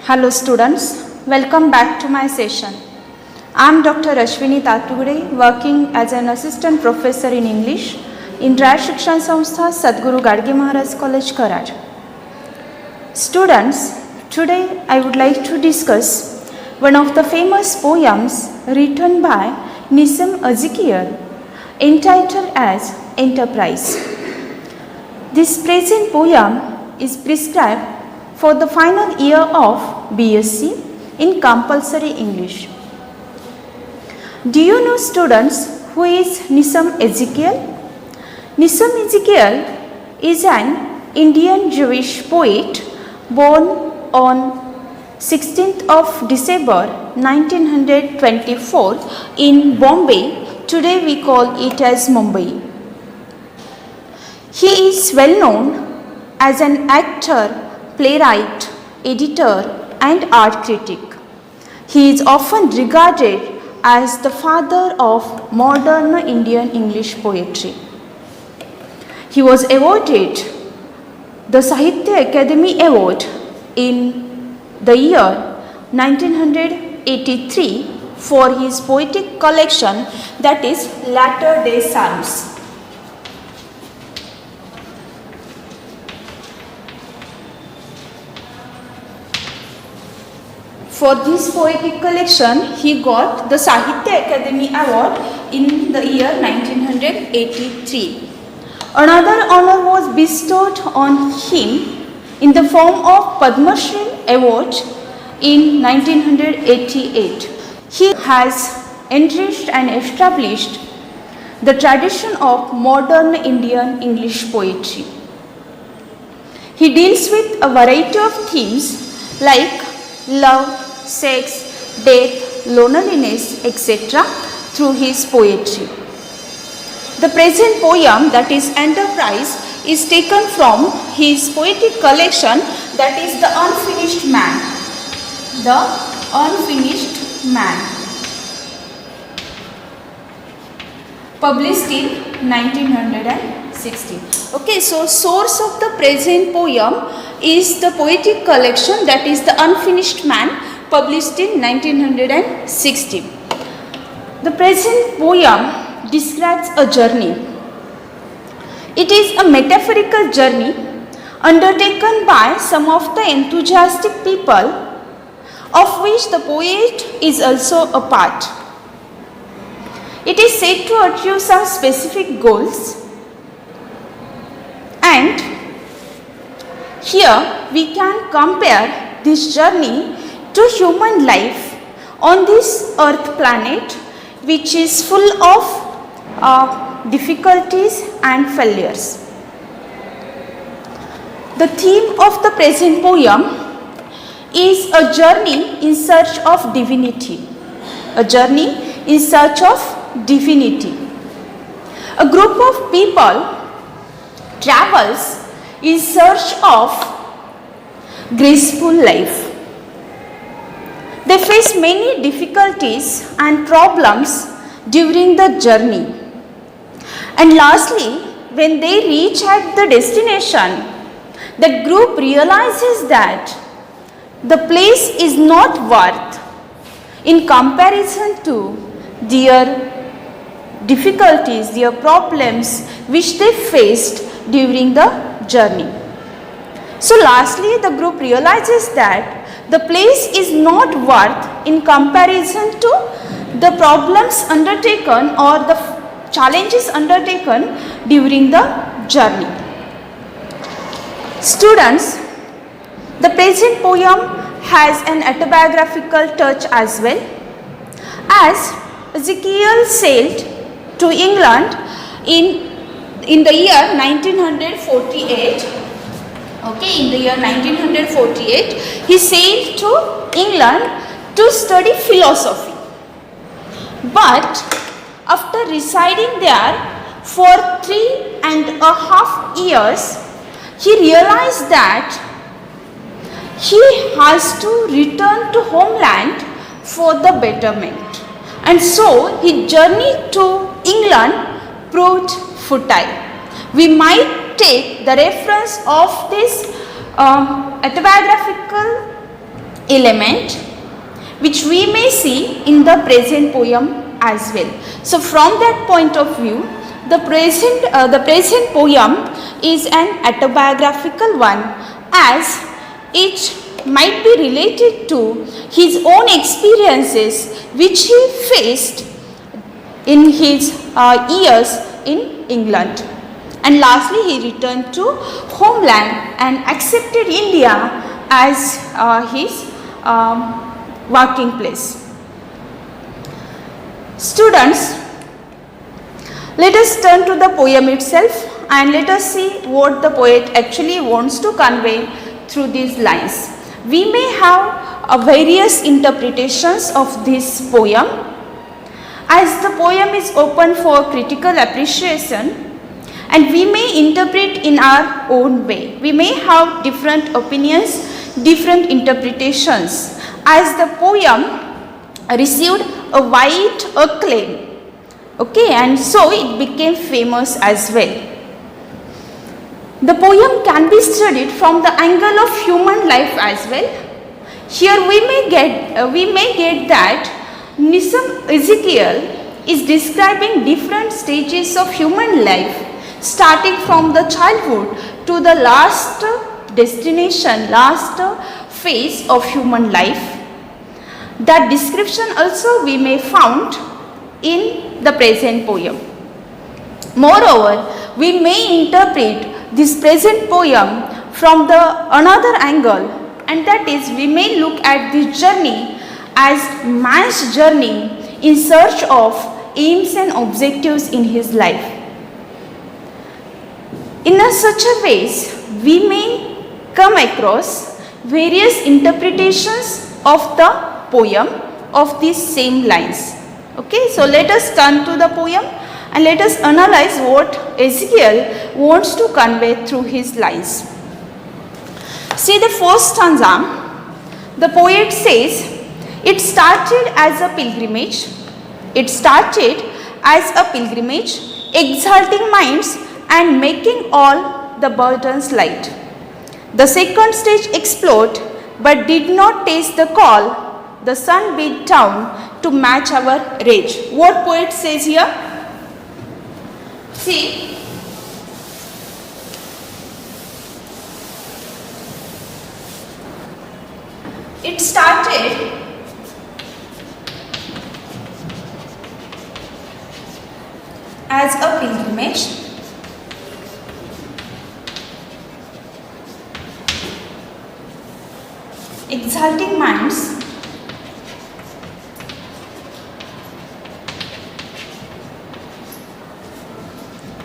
Hello students, welcome back to my session. I am Dr. Ashwini Tatugure, working as an assistant professor in English in Raj Shikshan Samstha, Sadhguru Gadge Maharaj College, Karaj. Students, today I would like to discuss one of the famous poems written by Nissim Ezekiel entitled as Enterprise. This present poem is prescribed for the final year of BSc in compulsory English. Do you know, students, who is Nissim Ezekiel? Nissim Ezekiel is an Indian Jewish poet born on 16th of December 1924 in Bombay. Today we call it as Mumbai. He is well known as an actor, playwright, editor and art critic. He is often regarded as the father of modern Indian English poetry. He was awarded the Sahitya Akademi Award in the year 1983 for his poetic collection, that is Latter Day Psalms. For this poetic collection, he got the Sahitya Akademi Award in the year 1983. Another honor was bestowed on him in the form of Padma Shri Award in 1988. He has enriched and established the tradition of modern Indian English poetry. He deals with a variety of themes like love, sex, death, loneliness, etc. through his poetry. The present poem, that is Enterprise, is taken from his poetic collection, that is The Unfinished Man. The Unfinished Man, published in 1960. Okay, so source of the present poem is the poetic collection, that is The Unfinished Man, published in 1960. The present poem describes a journey. It is a metaphorical journey undertaken by some of the enthusiastic people, of which the poet is also a part. It is said to achieve some specific goals, and here we can compare this journey to human life on this earth planet, which is full of difficulties and failures. The theme of the present poem is a journey in search of divinity. A journey in search of divinity. A group of people travels in search of graceful life. They face many difficulties and problems during the journey. And lastly, when they reach at the destination, the group realizes that the place is not worth in comparison to their difficulties, their problems which they faced during the journey. So lastly, the group realizes that the place is not worth in comparison to the problems undertaken or the challenges undertaken during the journey. Students, the present poem has an autobiographical touch as well. As Ezekiel sailed to England in the year 1948, in the year 1948, he sailed to England to study philosophy. But after residing there for 3.5 years, he realized that he has to return to homeland for the betterment. And so his journey to England proved futile. We might take the reference of this autobiographical element which we may see in the present poem as well. So from that point of view, the present poem is an autobiographical one, as it might be related to his own experiences which he faced in his years in England. And lastly, he returned to homeland and accepted India as his working place. Students, let us turn to the poem itself and let us see what the poet actually wants to convey through these lines. We may have various interpretations of this poem, as the poem is open for critical appreciation, and we may interpret in our own way. We may have different opinions, different interpretations, as the poem received a wide acclaim, okay, and so it became famous as well. The poem can be studied from the angle of human life as well. Here we may get that Nissim Ezekiel is describing different stages of human life, starting from the childhood to the last destination, last phase of human life. That description also we may found in the present poem. Moreover, we may interpret this present poem from the another angle, and that is, we may look at this journey as man's journey in search of aims and objectives in his life. In such a ways, we may come across various interpretations of the poem of these same lines. Okay, so let us turn to the poem and let us analyze what Ezekiel wants to convey through his lines. See the first stanza. The poet says, it started as a pilgrimage. It started as a pilgrimage, exalting minds and making all the burdens light. The second stage explored, but did not taste the call. The sun beat down to match our rage. What poet says here? See, it started as a pilgrimage, exalting minds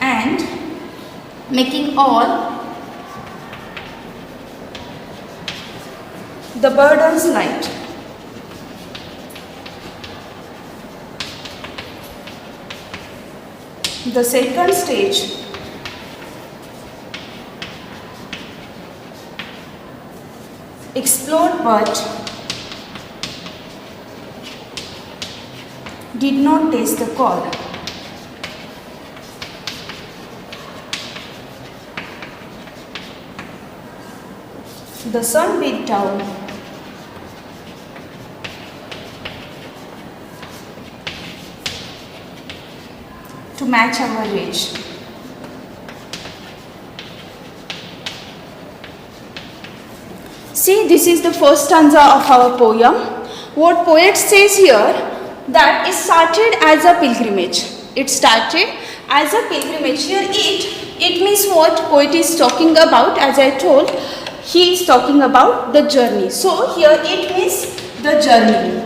and making all the burdens light. The second stage explored but did not taste the call. The sun beat down to match our rage. See, this is the first stanza of our poem. What poet says here, that it started as a pilgrimage. It started as a pilgrimage. Here it means what poet is talking about. As I told, he is talking about the journey. So here it means the journey,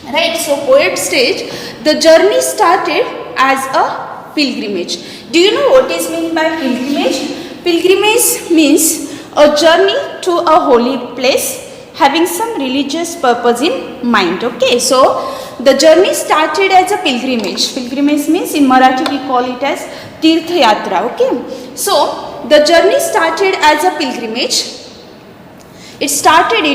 right? So poet states the journey started as a pilgrimage. Do you know what is meant by pilgrimage? Pilgrimage means a journey to a holy place having some religious purpose in mind. Okay, so the journey started as a pilgrimage. Pilgrimage means in Marathi we call it as Tirth Yatra. Okay, so the journey started as a pilgrimage. It started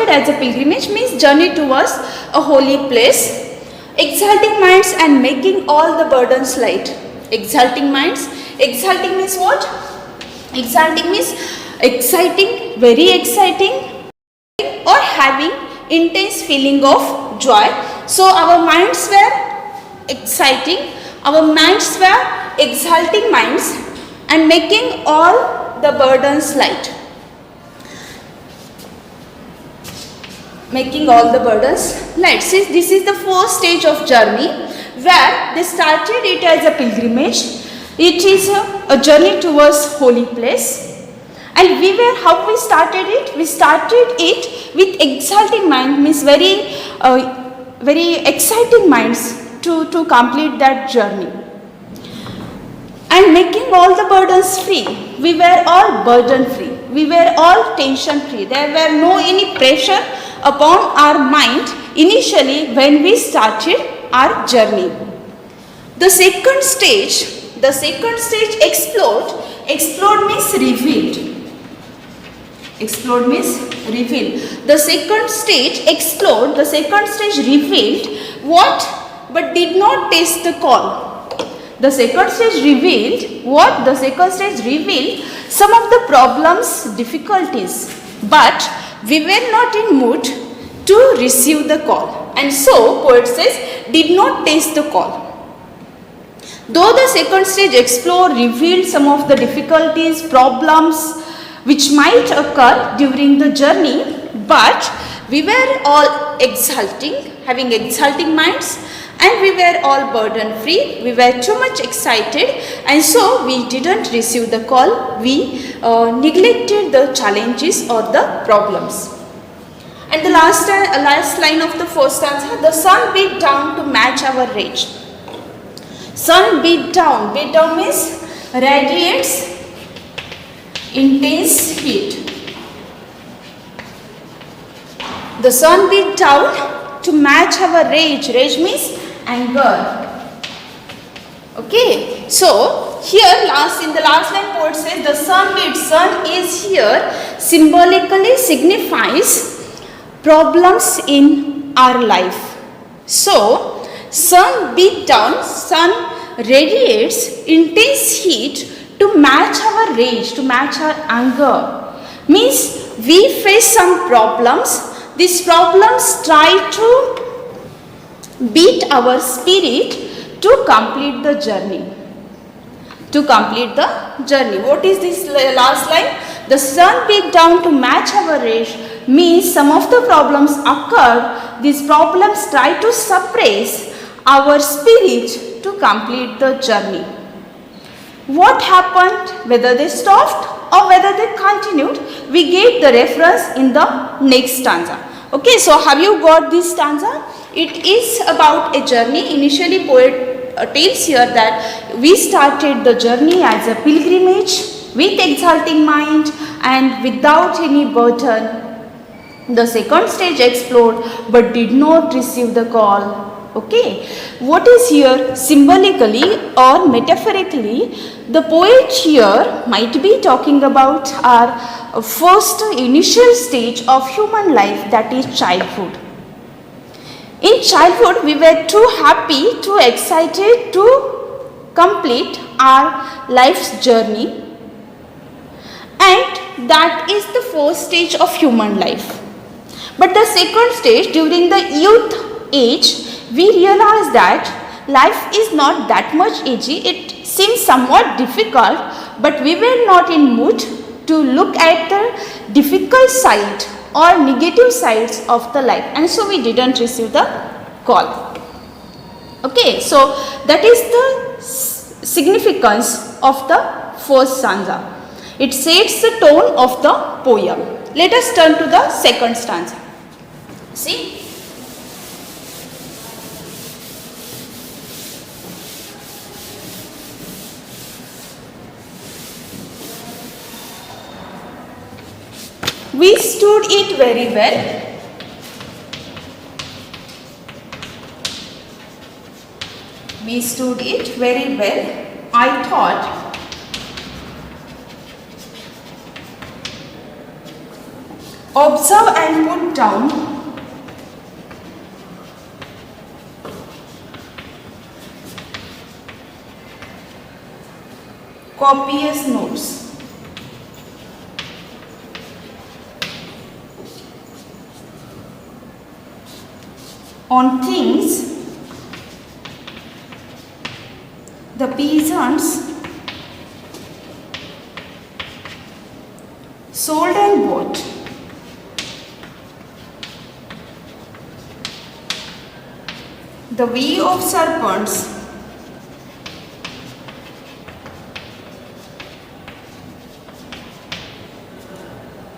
as a pilgrimage, means journey towards a holy place, exalting minds and making all the burdens light. Exalting minds, exalting means what? Exalting means exciting, very exciting, or having intense feeling of joy. So our minds were exciting, our minds were exalting minds and making all the burdens light. Making all the burdens light. See, this is the first stage of journey where they started it as a pilgrimage. It is a journey towards holy place. And how we started it? We started it with exalting mind, means very exciting minds to complete that journey. And making all the burdens free. We were all burden free. We were all tension free. There were no any pressure upon our mind initially when we started our journey. The second stage explored means revealed. Explored means revealed. The second stage explored, the second stage revealed what? But did not taste the call. The second stage revealed what? The second stage revealed some of the problems, difficulties, but we were not in mood to receive the call. And so, poet says, did not taste the call. Though the second stage explored, revealed some of the difficulties, problems which might occur during the journey, but we were all exulting, having exulting minds, and we were all burden free. We were too much excited, and so we didn't receive the call. We neglected the challenges or the problems. And the last line of the first stanza, the sun beat down to match our rage. Sun beat down means radiates intense heat. The sun beat down to match our rage. Rage means anger. Okay, so here in the last line poet says the sun beat. Sun is here symbolically signifies problems in our life. So sun beat down, sun radiates intense heat to match our rage, to match our anger. Means we face some problems. These problems try to beat our spirit to complete the journey. To complete the journey. What is this last line? The sun beat down to match our rage means some of the problems occurred. These problems try to suppress our spirit to complete the journey. What happened? Whether they stopped or whether they continued, we get the reference in the next stanza. Okay, so have you got this stanza? It is about a journey. Initially poet tells here that we started the journey as a pilgrimage with exulting mind and without any burden. The second stage explored but did not receive the call. Okay, what is here symbolically or metaphorically, the poet here might be talking about our first initial stage of human life, that is childhood. In childhood, we were too happy, too excited to complete our life's journey, and that is the first stage of human life. But the second stage, during the youth age, we realize that life is not that much easy. It seems somewhat difficult, but we were not in mood to look at the difficult side or negative sides of the life, and so we didn't receive the call. Okay, so that is the significance of the first stanza. It sets the tone of the poem. Let us turn to the second stanza. See, we stood it very well. We stood it very well. I thought observe and put down copious notes. on things the peasants sold and bought. The way of serpents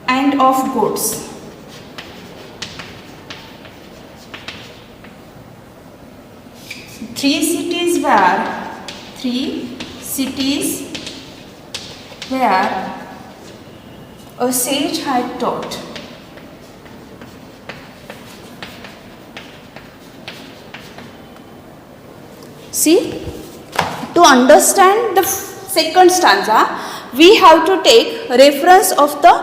and of goats. Three cities where a sage had taught. See, to understand the second stanza, we have to take reference of the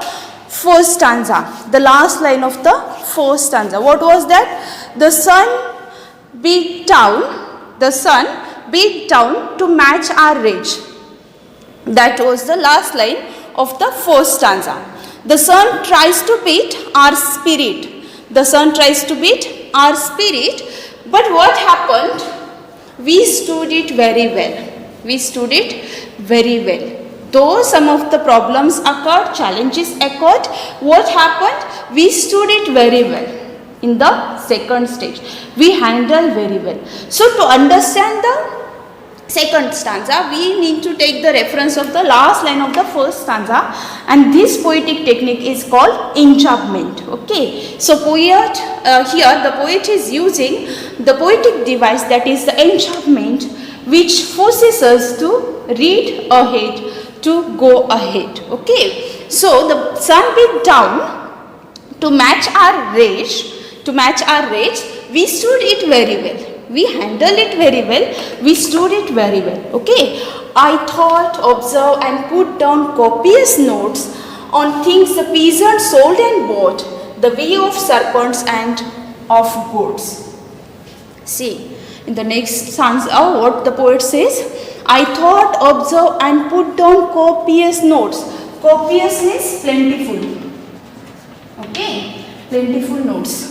first stanza, the last line of the first stanza. What was that? The sun beat down to match our rage. That was the last line of the first stanza. The sun tries to beat our spirit. The sun tries to beat our spirit. But what happened? We stood it very well. We stood it very well. Though some of the problems occurred, challenges occurred, what happened? We stood it very well. In the second stage, we handled very well. So to understand the second stanza, we need to take the reference of the last line of the first stanza, and this poetic technique is called enchantment. Okay, so here the poet is using the poetic device, that is the enchantment, which forces us to read ahead, to go ahead. Okay, so the sun beat down to match our rage. We stood it very well. We handled it very well. We stood it very well. Okay. I thought, observed and put down copious notes on things the peasants sold and bought, the way of serpents and of goats. See, in the next stanza, what the poet says? I thought, observed and put down copious notes. Copious means plentiful. Okay, plentiful notes.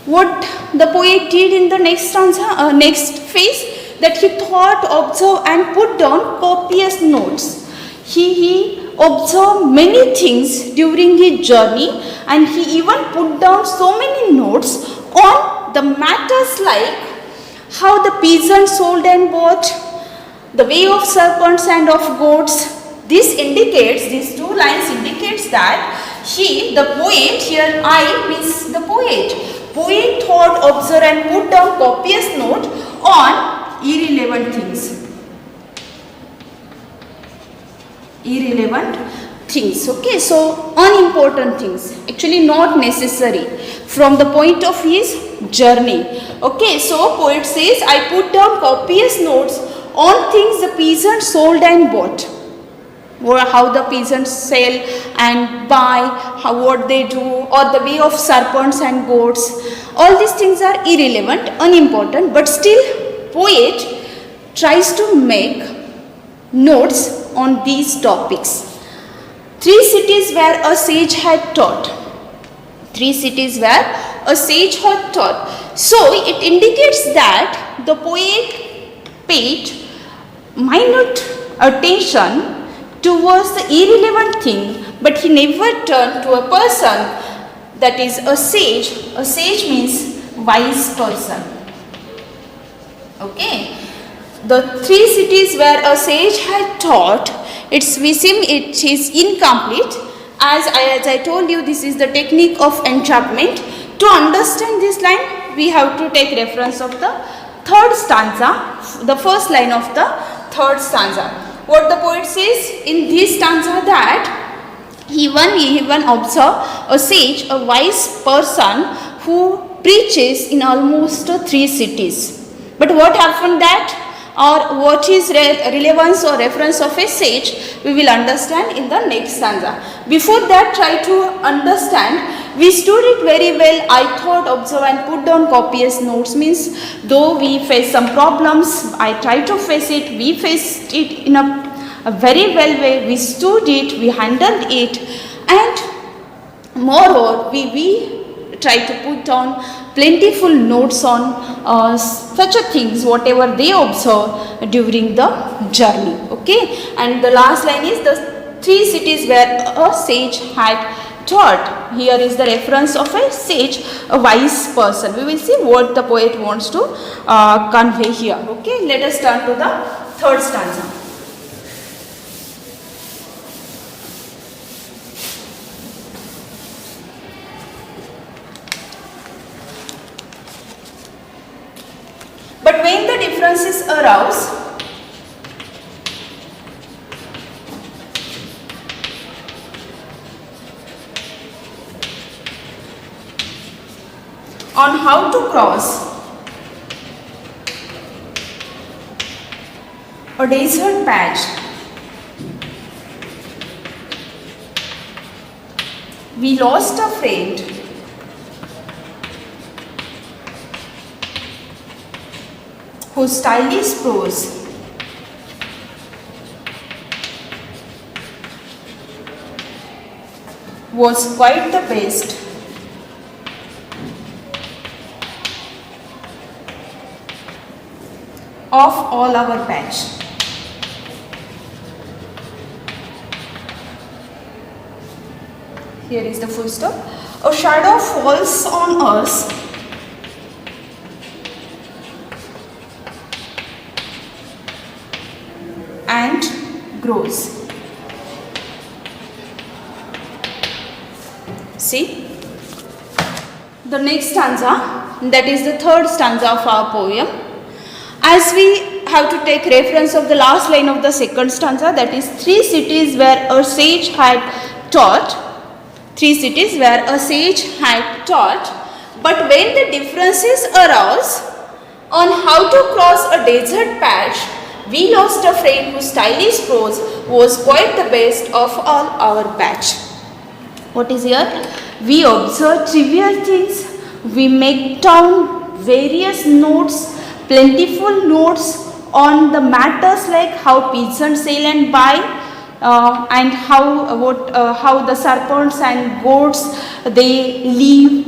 What the poet did in the next stanza, next phase, that he thought, observed and put down copious notes. He observed many things during his journey, and he even put down so many notes on the matters like how the peasants sold and bought, the way of serpents and of goats. These two lines indicates that the poet, here I means the poet thought, observed and put down copious note on irrelevant things. Okay, so unimportant things, actually not necessary from the point of his journey. Okay, so poet says, I put down copious notes on things the peasants sold and bought. How the peasants sell and buy, what they do, or the way of serpents and goats. All these things are irrelevant, unimportant, but still poet tries to make notes on these topics. Three cities where a sage had taught. So it indicates that the poet paid minute attention towards the irrelevant thing, but he never turned to a person, that is a sage. A sage means wise person. Okay, the three cities where a sage had taught, it is incomplete. As I told you, this is the technique of enchantment. To understand this line, we have to take reference of the third stanza, the first line of the third stanza. What the poet says in this stanza, that he even observed a sage, a wise person who preaches in almost 3 cities. But what happened that, or what is relevance or reference of a sage, we will understand in the next stanza. Before that, try to understand, we stood it very well. I thought, observe and put down copious notes means, though we face some problems, I try to face it, we faced it in a very well way, we stood it, we handled it, and moreover, we try to put down plentiful notes on such a things, whatever they observe during the journey. Okay, and the last line is the 3 cities where a sage had taught. Here is the reference of a sage, a wise person. We will see what the poet wants to convey here. Okay, let us turn to the third stanza. But when the differences arouse, on how to cross a desert patch, we lost a friend whose stylish prose was quite the best of all our batch. Here is the full stop. A shadow falls on us and grows. See? The next stanza, that is the third stanza of our poem. As we have to take reference of the last line of the second stanza, that is 3 cities where a sage had taught. 3 cities where a sage had taught. But when the differences arose on how to cross a desert patch, we lost a friend whose stylish prose was quite the best of all our batch. What is here? We observe trivial things. We make down various notes, plentiful notes on the matters like how peasants sail and buy, and how the serpents and goats they live,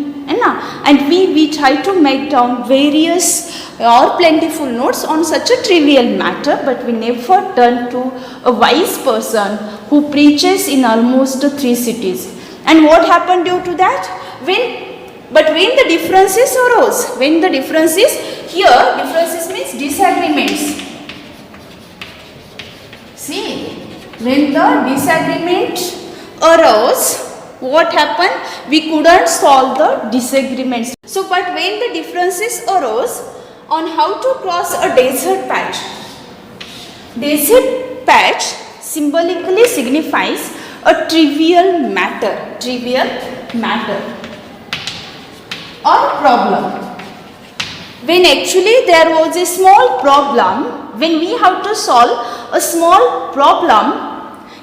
and we try to make down various or plentiful notes on such a trivial matter, but we never turn to a wise person who preaches in almost 3 cities. And what happened due to that? When the differences arose, when the differences, here differences means disagreements. See, when the disagreement arose, what happened? We couldn't solve the disagreements. So, but when the differences arose on how to cross a desert patch. Desert patch symbolically signifies a trivial matter or problem. When actually there was a small problem, when we have to solve a small problem,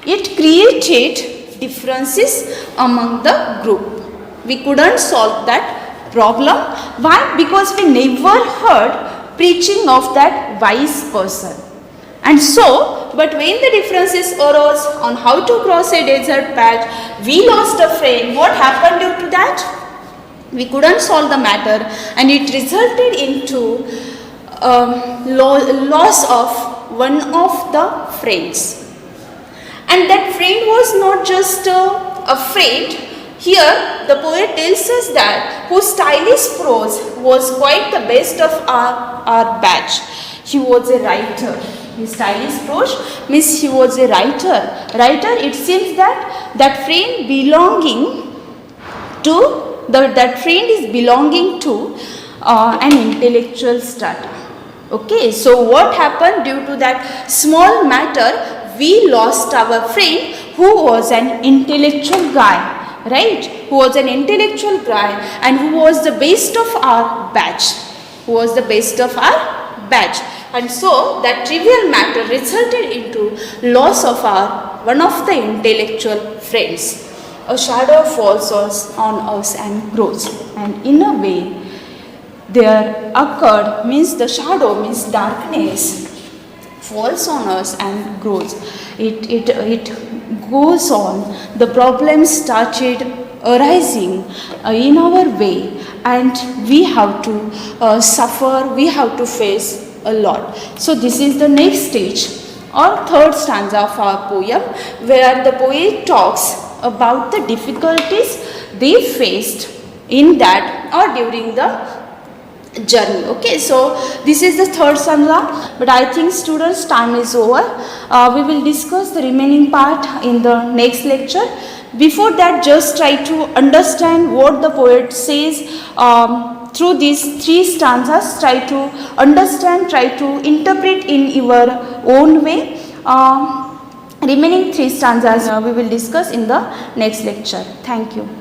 it created differences among the group. We couldn't solve that problem. Why? Because we never heard preaching of that wise person. And so, but when the differences arose on how to cross a desert patch, we lost a friend. What happened due to that? We couldn't solve the matter, and it resulted into loss of one of the friends. And that friend was not just a friend. Here the poet tells us that whose stylish prose was quite the best of our batch. He was a writer. His stylish prose means he was a writer. It seems that friend belonging to that friend is belonging to an intellectual strata. Okay, so what happened due to that small matter? We lost our friend who was an intellectual guy, right? Who was an intellectual guy and who was the best of our batch. And so that trivial matter resulted into loss of one of the intellectual friends. A shadow falls on us and grows, and in a way there occurred means the shadow means darkness falls on us and grows. It goes on. The problem started arising in our way, and we have to suffer, we have to face a lot. So this is the next stage or third stanza of our poem, where the poet talks about the difficulties they faced in that or during the journey. Okay, so this is the third stanza, but I think students, time is over. We will discuss the remaining part in the next lecture. Before that, just try to understand what the poet says through these three stanzas. Try to understand, try to interpret in your own way. Remaining three stanzas we will discuss in the next lecture. Thank you.